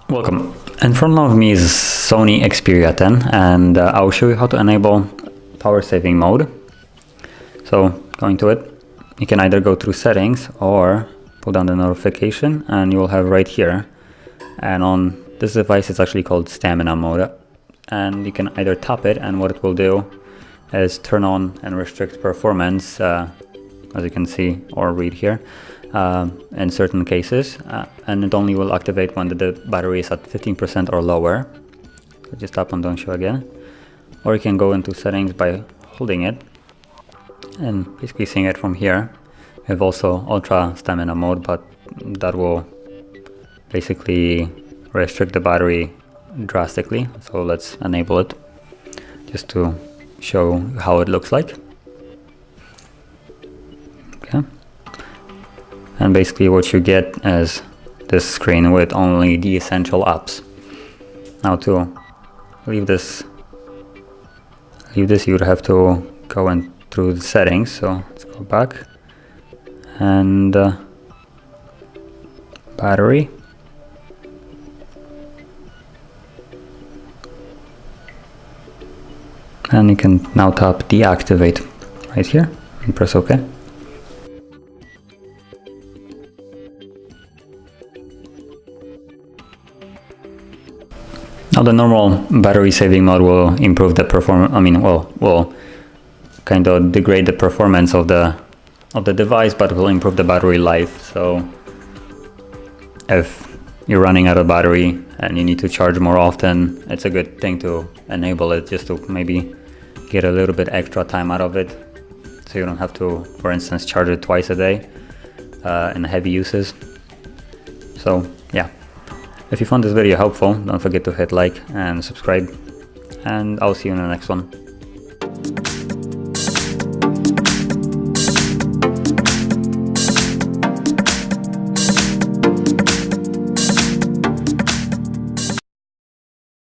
Welcome. In front of me is SONY Xperia 10, and I'll show you how to enable power saving mode. So going to it, you can either go through settings or pull down the notification, and you will have right here. And on this device it's actually called stamina mode, and you can either tap it, and what it will do is turn on and restrict performance, as you can see or read here, in certain cases, and it only will activate when the battery is at 15% or lower. So just tap on don't show again, or you can go into settings by holding it and basically seeing it from here. We have also ultra stamina mode, but that will basically restrict the battery drastically. So let's enable it just to show how it looks like. Okay. And basically what you get is this screen with only the essential apps. Now to leave this you would have to go in through the settings. So let's go back and battery. And you can now tap deactivate right here and press OK. Now the normal battery saving mode will improve the performance, will kind of degrade the performance of the device, but will improve the battery life. So if you're running out of battery and you need to charge more often, it's a good thing to enable it, just to maybe get a little bit extra time out of it, so you don't have to, for instance, charge it twice a day in heavy uses. So yeah, if you found this video helpful, don't forget to hit like and subscribe, and I'll see you in the next one.